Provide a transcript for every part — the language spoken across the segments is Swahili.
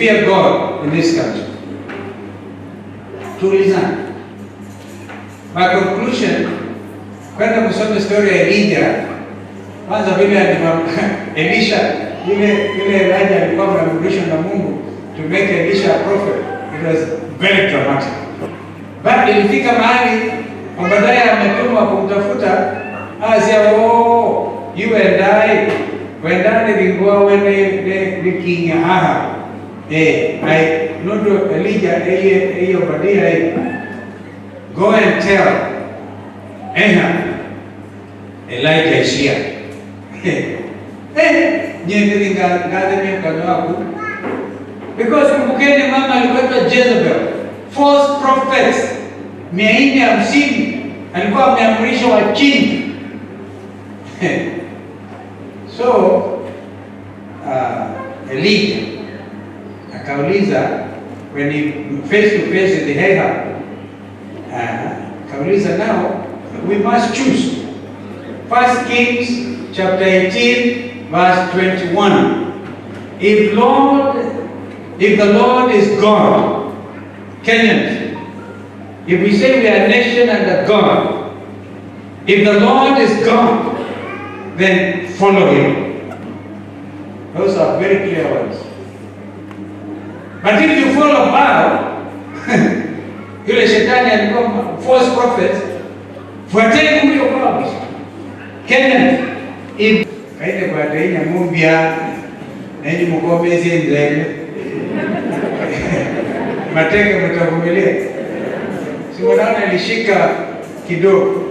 fear God in this country. Tulizana. My conclusion, kwenda kusoma story ya Elijah, kwanza vile Elisha, vile Elijah alikuwa ameamrishwa na Mungu to make Elisha a prophet. It was very dramatic. But ilifika mahali baadaye ametumwa kumtafuta Asia, you and I wendane lingua wende king Ahab. I not Elijah Obadiah, go and tell Ahab Elijah is here. Because kumbukeni mama alikuwa Jezebel, false prophets 450 alikuwa ameamrisha wachinje. So Elijah akauliza, when he face to face with the Ahab, akauliza, now we must choose. 1 Kings chapter 18 verse 21. If the Lord is God, Kenyans, if we say we are a nation under God, if the Lord is God, then follow Him. Those are very clear words. But if you follow Baal, yule shetani alikuwa false prophets, fuateni huyo Baal. Kenyans, if kaide kwa Tena mumbia nenyi mkomezi nzele mateke mtavumilia. Si mwana alishika kidogo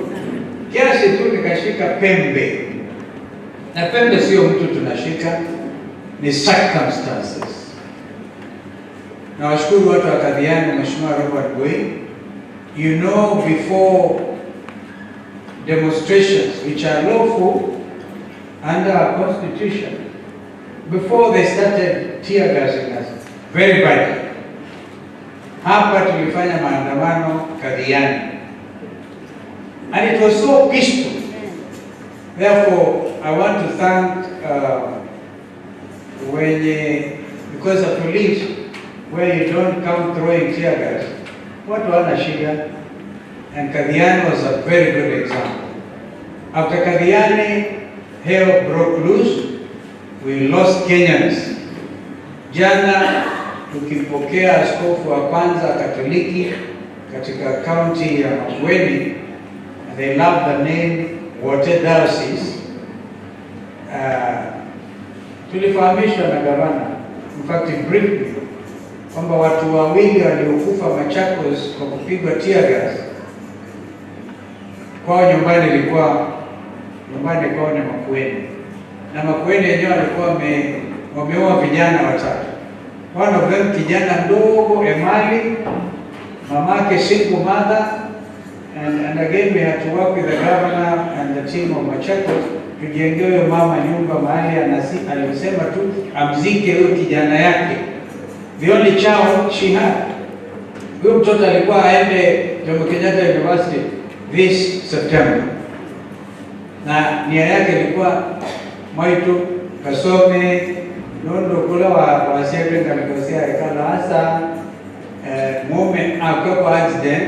kiasi tu, nikashika pembe, na pembe sio mtu tunashika, ni circumstances. Na washukuru watu wa Kadhiani, Mheshimiwa Robert Boy, you know, before demonstrations which are lawful under our constitution, before they started tear gassing us very badly, hapa tulifanya maandamano Kadhiani, and it was so peaceful. Therefore, I want to thank because of police, where you don't come throwing tear gas, what wana shida, and Kadhiani was a very good example. After Kadhiani, hell broke loose, we lost Kenyans. Jana tukipokea askofu wa kwanza Katoliki katika county ya Makueni, they love the name Water Diocese. Tulifahamishwa na gavana, in fact briefly, kwamba watu wawili waliokufa Machakos kwa kupigwa tear gas kwao nyumbani, ilikuwa nyumbani kwao ni Makueni, na Makueni yenyewe walikuwa wameoa vijana watatu. One of them kijana mdogo Emali, mamake single mother, and again we had to work with the governor and the team of Machakos tujengee huyo mama nyumba mahali alisema tu amzike huyo kijana yake, the only child she had. Huyo mtoto alikuwa aende Jomo Kenyatta University this September, na nia yake ilikuwa Mwaitu kasome nondo kula wa shepherd kalikosia ikala hasa mume akapo accident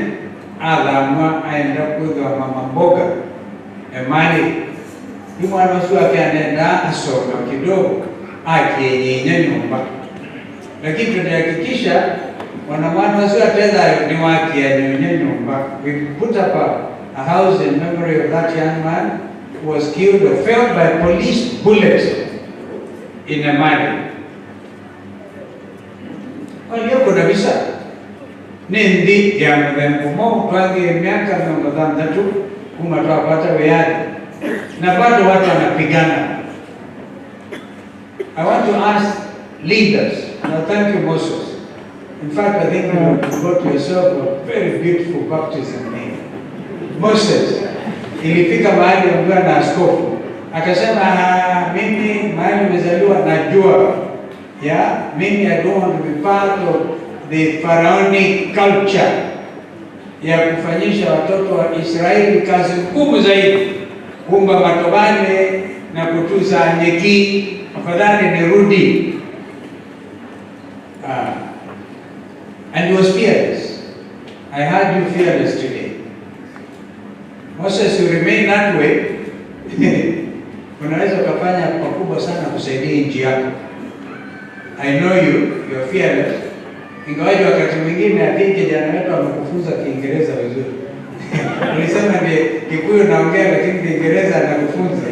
alamwa aenda kwa mama mboga Emali. Ni mwana wasuwa anaenda asoma kidogo akienye nyumba, lakini tunahakikisha mwana wasuwa tena ni wake yenye nyumba. We put up a house in memory of that young man who was killed or felled by police bullets in Emali. Waliyoko kabisa Nindi ya mwengumo twangi miaka 30 kumatoa pata weyadi na bado watu wanapigana. I want to ask leaders, and thank you Moses. In fact, I think you got yourself a very beautiful baptism name. Moses, ilifika mahali ambaye na askofu akasema, mimi mahali nimezaliwa najua, mimi I don't want to be part of the pharaonic culture ya kufanyisha watoto wa Israeli kazi ngumu zaidi, kumba matobane na kutuza nyeki, afadhali nirudi And he was fearless. I heard you fearless today. Moses, you remain that way. Unaweza ukafanya pakubwa sana kusaidia nchi yako. I know you are fearless. Ingawaje wakati mwingine hadi kijana wetu amekufunza Kiingereza vizuri. Ulisema ndiye Kikuyu naongea lakini Kiingereza anakufunza.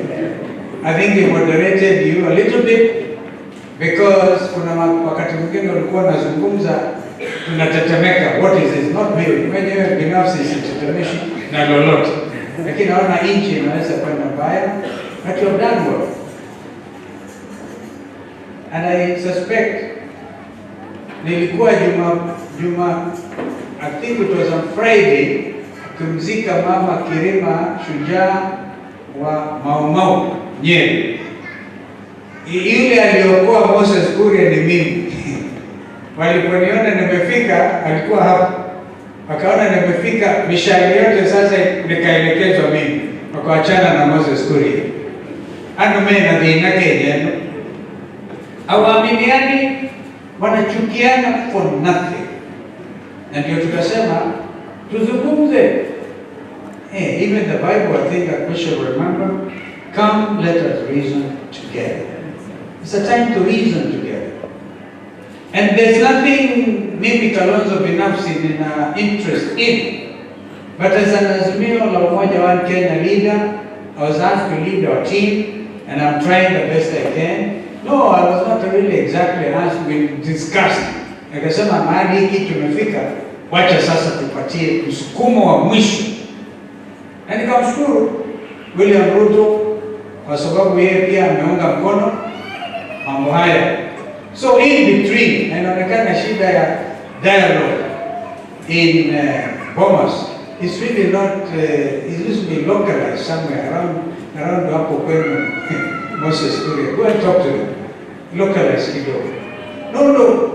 I think he moderated you a little bit because kuna wakati mwingine ulikuwa unazungumza tunatetemeka. What is this? Not me. Mwenyewe binafsi sitetemeshi na lolote. Lakini naona nchi inaweza kwenda mbaya. But you have done well. And I suspect nilikuwa I think it was on Friday, kumzika mama Kirima, shujaa wa Mau Mau Nyeri. Yule aliokoa Moses Kuria ni mimi. Waliponiona nimefika, alikuwa hapo. Wakaona nimefika, mishale yote sasa nikaelekezwa mimi. Wakaachana na Moses Kuria. Ano mimi na dhina Kenya. Hawaaminiani, wanachukiana for nothing. Na ndio tukasema tuzungumze. Even the Bible, I think that we should remember, come let us reason together. It's a time to reason together. And there's nothing maybe Kalonzo binafsi nina interest in. But as an Azimio la Umoja One Kenya leader, I was asked to lead our team and I'm trying the best I can. No, I was not really exactly asked, we discussed. Nikasema mahali hiki tumefika, wacha sasa tupatie msukumo wa mwisho. Na nikamshukuru William Ruto kwa sababu yeye pia ameunga mkono mambo haya. So in between, inaonekana shida ya dialogue in Bomas is really not, it used to be localized somewhere around hapo kwenu. Moses Kuria, go and talk to them. Localize kidogo. No.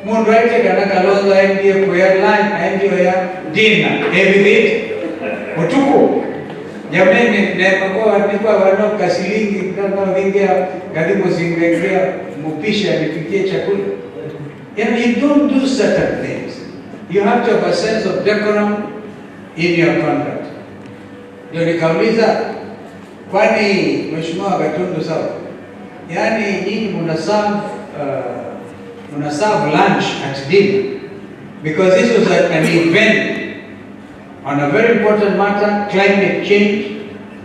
Mundu aite kana Kalonzo aendie kwa line, aendie ya Tena, everything. Mutuko. Jameni, nilikuwa wanoka shilingi kama vingia karibu zingekea mupisha nipikie chakula. And you don't do certain things. You have to have a sense of decorum in your conduct. Ndio nikauliza, kwani Mheshimiwa Gatundu sawa? Yaani nyinyi muna serve lunch at dinner because this was an event on a very important matter, climate change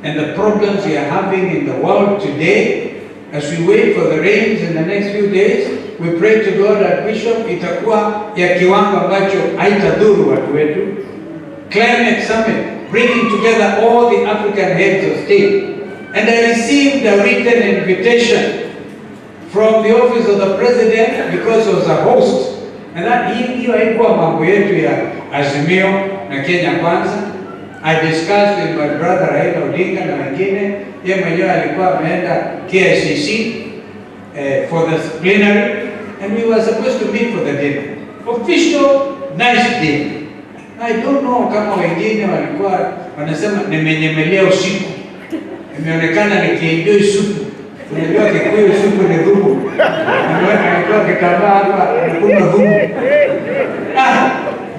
and the problems we are having in the world today. As we wait for the rains in the next few days, we pray to God that Bishop itakuwa ya kiwango ambacho haitadhuru watu wetu. Climate Summit, bringing together all the African heads of state. And I received a written invitation from the office of the president because I was a host. And that hiyo haikuwa mambo yetu ya Azimio na Kenya Kwanza. I discussed with my brother Raiila Odinga na wengine. Yeye mwenyewe alikuwa ameenda KICC for the plenary and we were supposed to meet for the dinner. Official, nice dinner. I don't know kama wengine walikuwa wanasema nimenyemelea usiku. Imeonekana nikienjoy supu. Unajua Kikuyu supu ni dhubu. Alikuwa kitambaa hapa kuna dhubu.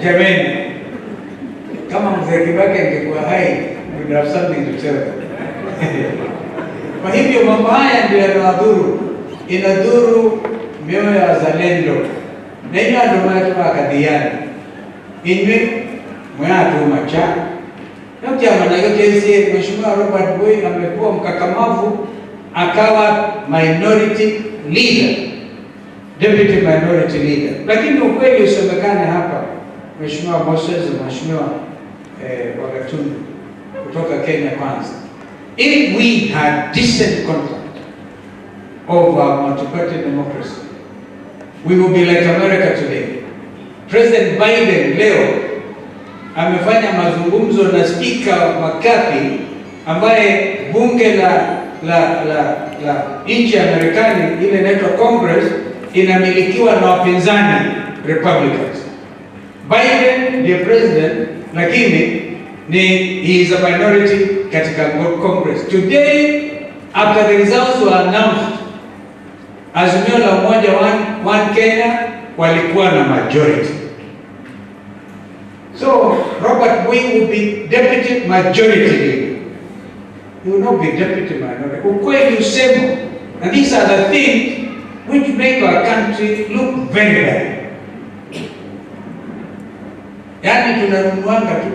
Jameni. Kama mzee Kibaki angekuwa hai, we would have something to tell them. Kwa hivyo mambo haya ndio yanadhuru. Inadhuru mioyo ya wazalendo. Na hiyo ndio maana tunakadhiana. Inwe mwatu macha. Yote yote Mheshimiwa Robert Boy amekuwa mkakamavu akawa minority leader, deputy minority leader. Lakini ukweli usemekane hapa, Mheshimiwa Moses, Mheshimiwa Wagatundu kutoka Kenya Kwanza. If we had decent contact of multi-party democracy, we would be like America today. President Biden leo amefanya mazungumzo na Speaker McCarthy ambaye bunge la nchi ya Marekani ile inaitwa Congress inamilikiwa na wapinzani Republicans. Biden ndiye president lakini he is a minority katika Congress. Today, after the results were announced, Azimio la Umoja One Kenya walikuwa na majority. So Robert Bui will be deputy majority leader. He will not be deputy minority. Ukweli usemo. And these are the things which make our country look very bad. Yani tunanunuanga tu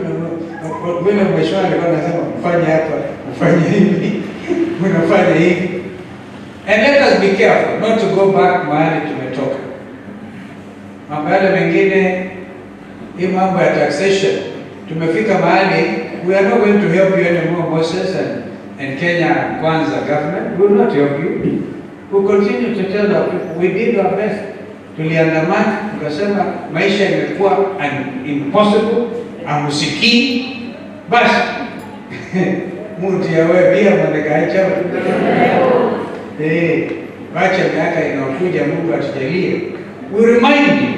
vile mheshimiwa alikuwa anasema mfanye hapa, mfanye hivi, mnafanya hivi. And let us be careful not to go back mahali tumetoka. Mambo yale mengine, hii mambo ya taxation, tumefika mahali, we are not going to help you anymore, Moses and Kenya Kwanza government. We will not help you. We will continue to tell the people, we did our best. Tuliandamana, tukasema maisha imekuwa impossible, amusikii. Basi, mtu ya wewe pia mwanekaicha. Wacha miaka inakuja Mungu atujalie. We remind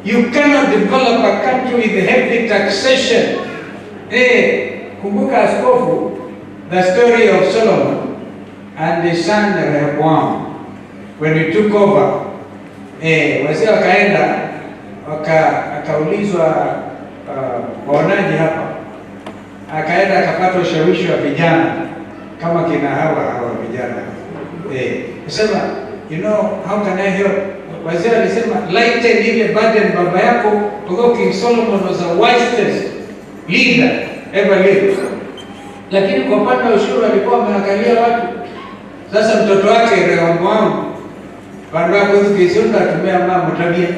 you cannot develop a country with heavy taxation. Kumbuka askofu, the story of Solomon and his son Rehoboam, when he took over, wazee wakaenda, akaulizwa waonaji hapa, akaenda akapata ushawishi wa vijana, kama kina hawa vijana. Sema, you know, how can I help? Wazee alisema, lighten ile burden baba yako, because King Solomon was the wisest leader ever lived. Lakini kwa upande wa ushuru alikuwa ameangalia watu. Sasa mtoto wake Rehoboam, pande wako zikizunda atumia mama tabia.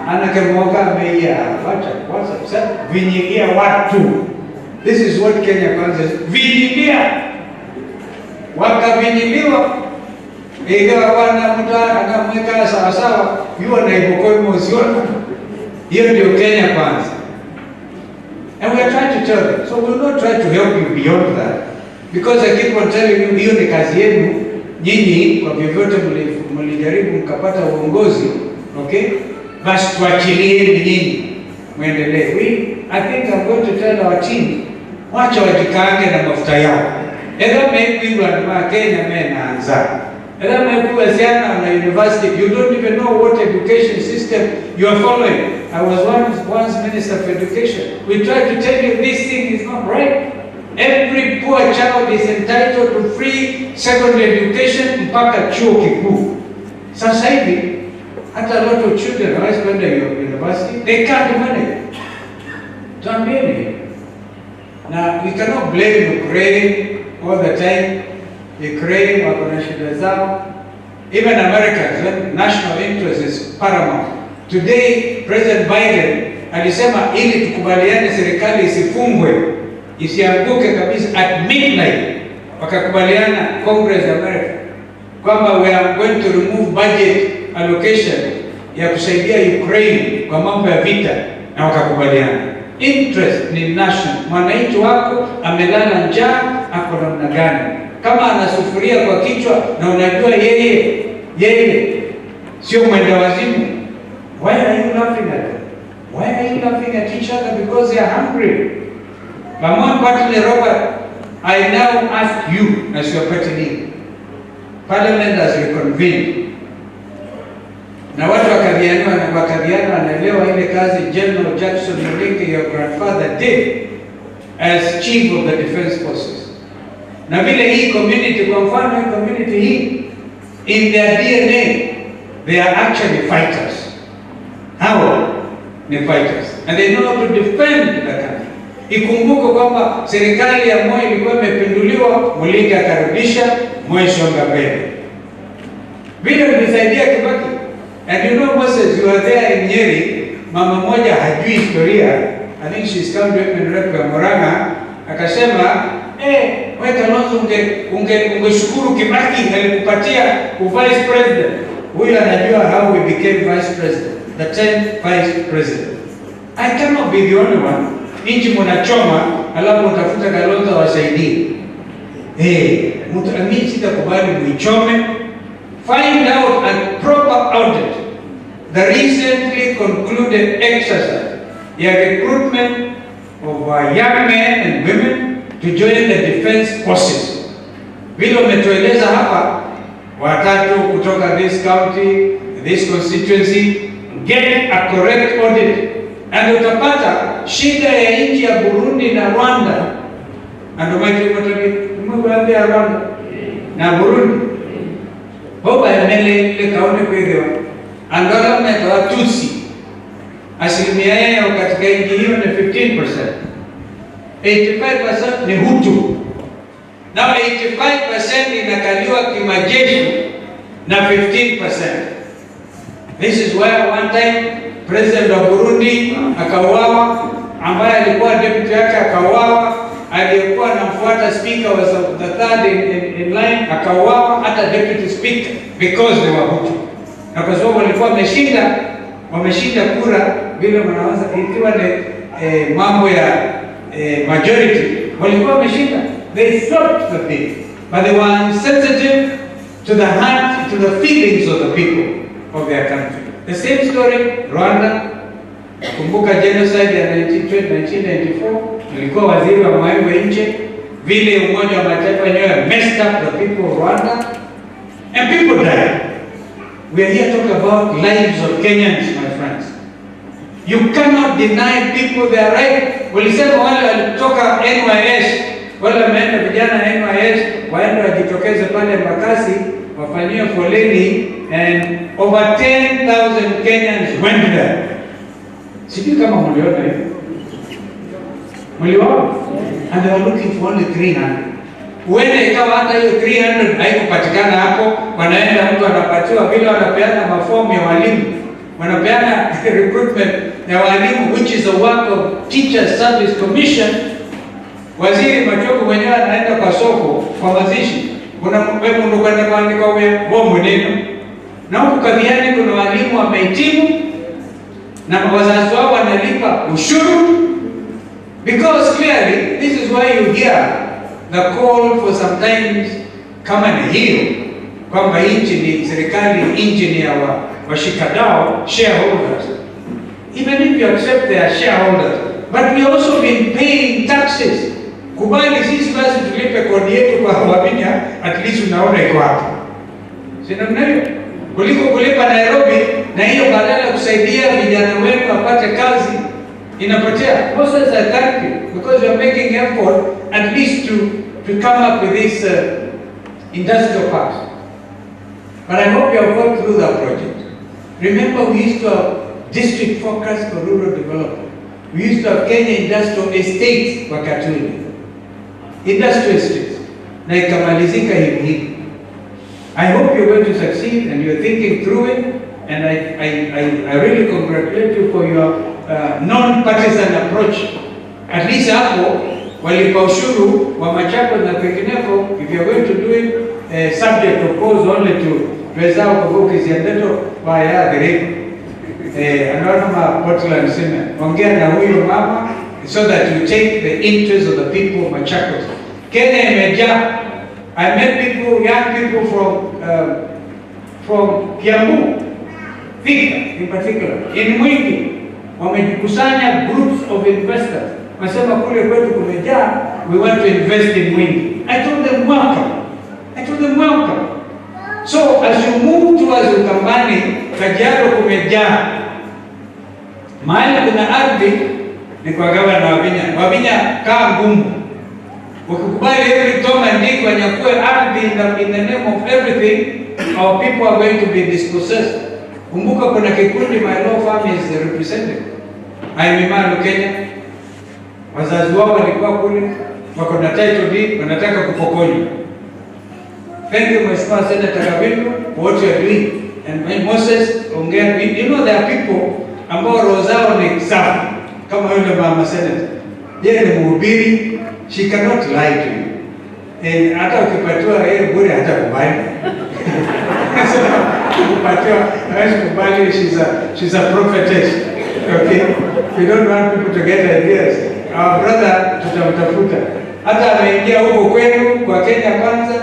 Anakemoka ameia, wacha, vinyigia watu. This is what Kenya Kwanza is. Vinyigia. Wakavinyiliwa. Ikawa wana mtu anamweka sawa sawa, yuo na ibokoi mozioni. Hiyo ndio Kenya Kwanza. And we are trying to tell them. So we will not try to help you beyond that. Because I keep on telling you, hiyo ni kazi yenu. Nyinyi, kwa vyovyote mlijaribu mkapata uongozi. Okay? Basi tuachilie nyinyi. Muendelee. I think I'm going to tell our team, wacha wajikaange na mafuta yao. Ela meku wa Kenya menaanza. Ela meku wasiana na university. You don't even know what education system you are following. I was once Minister for Education. We tried to tell you this thing is not right. Every poor child is entitled to free secondary education mpaka chuo kikuu. Sasa hivi, hata a lot of children who are going to university, they can't manage. Tuambieni. Now, we cannot blame Ukraine all the time. Ukraine wako na shida zao. Even Americans, when national interest is paramount. Today, President Biden alisema ili tukubaliane serikali isifungwe, isianguke kabisa at midnight. Wakakubaliana Congress America kwamba we are going to remove budget allocation ya kusaidia Ukraine kwa mambo ya vita, na wakakubaliana. Interest ni national. Mwananchi wako amelala njaa, ako namna gani? Kama ana sufuria kwa kichwa na unajua yeye sio mwenda wazimu, why are you laughing at them? Why are you laughing at each other? Because they are hungry. But more importantly, Robert, I now ask you as your party leader, Parliament has reconvened. Na watu wakadhiana wanaelewa ile kazi General Jackson Mulingi, your grandfather, did as Chief of the Defense Forces. Na vile hii community, kwa mfano hii community hii, in their DNA, they are actually fighters. How? Ni fighters. And they know how to defend the country. Ikumbuko kwamba serikali ya Moi ilikuwa imepinduliwa, Mulingi akarudisha, Moi songa mbele. Vile ulisaidia Kibaki. And you know, Moses, you are there in Nyeri, mama moja hajui historia. I think she's come to him in Rebbe Moranga, akasema, wewe Kalonzo ungeshukuru Kibaki alikupatia vice president. Huyu anajua how we became vice president, the 10th vice president. I cannot be the only one. Nchi mnachoma, alafu utafuta Kalonzo wasaidie. Mimi sitakubali muichome. Find out and proper audit the recently concluded exercise, your recruitment of young men and women to join the defense forces. Vile umetueleza hapa, watatu kutoka this county, this constituency, get a correct audit. And utapata shida ya nchi ya Burundi na Rwanda. And umekuambia Rwanda na Burundi. Hoba emele ile kaone kwelewa. Andola metoa Tutsi. Asilimia yao katika nchi hiyo ni 15%. 85% ni Hutu. Now 85% inakaliwa kimajeshi na 15%. This is why one time President wa Burundi akauawa, ambaye alikuwa deputy yake akauawa, aliyekuwa anamfuata speaker was the third in line akauawa, hata deputy speaker, because they were Hutu. Na kwa sababu walikuwa wameshinda kura vile wanaweza ikiwa ni mambo ya majority, walikuwa wameshinda. They stopped the thing, but they were insensitive to the heart, to the feelings of the people of their country. The same story, Rwanda. Kumbuka genocide ya 1994, nilikuwa waziri wa mambo ya nje, vile Umoja wa Mataifa wenyewe messed up the people of Rwanda, and people died. We are here talking about lives of Kenyans, my friends. You cannot deny people their right. Walisema wale walitoka NYS, wale wameenda vijana NYS, waende wajitokeze pale Mbakasi, wafanyie foleni, and over 10,000 Kenyans went there. Sijui kama mliona hivi. Mliona? And they were looking for only 300. Uende ikawa hata hiyo 300 haikupatikana hapo, wanaenda mtu anapatiwa vile wanapeana mafomu ya walimu. Wanapeana recruitment ya walimu, which is the work of Teachers Service Commission. Waziri Machogu mwenyewe anaenda kwa soko kwa mazishi. Wewe ndo kwenda kuandika wewe bombo neno. Na huko Kaviani kuna walimu wamehitimu na wazazi wao wanalipa ushuru, because clearly this is why you hear the call for sometimes kama ni hiyo kwamba nchi ni serikali, nchi ni ya washikadau, shareholders. Even if you accept their shareholders, but we also been paying taxes. Kubali sisi basi tulipe kodi yetu kwa Wavinya, at least unaona iko hapo. Sina mnayo kuliko kulipa Nairobi, na hiyo badala kusaidia vijana wetu wapate kazi inapotea. Also as I thank you, because you are making effort at least to come up with this industrial park. But I hope you have gone through that project. Remember, we used to have district focus for rural development. We used to have Kenya industrial estates wakati ule. Industrial estates. Na ikamalizika hivi hivi. I hope you're going to succeed and you're thinking through it, and I really congratulate you for your non-partisan approach. At least hapo walipa ushuru wa Machako na kwingineko, if you're going to do it subject of course only to wezao kuvuki ziendeto vaya garibu. Anaona mapotla niseme, ongea na huyo mama so that you take the interest of the people of Machakos. Kenya imejaa. I met people, young people from Kiambu, Thika in particular, in Mwingi, wamejikusanya groups of investors. Wasema kule kwetu kumejaa, we want to invest in Mwingi. I told them welcome. So as you move towards Ukambani, Kajiado kumejaa. Mahali kuna ardhi ni kwa gavana Wavinya. Wavinya kaa ngumu. Ukikubali every Tom and Dick wanyakue ardhi in the name of everything, our people are going to be dispossessed. Kumbuka kuna kikundi my law firm is represented. Aimimalu Kenya. Wazazi wao walikuwa kule, wako na title deed, wanataka kupokonywa. Thank you, Mheshimiwa Senator Kabindo, for what you are doing. And Moses, you know there are people ambao roho zao ni safi, kama yule mama senator. Yeye ni mhubiri, she cannot lie to you. And hata ukipatiwa yeye bure hata kubali. Ukipatiwa hawezi kubali, she's a prophetess. Okay? We don't want people to get ideas. Our brother tutamtafuta. Hata ameingia huko kwenu kwa Kenya Kwanza,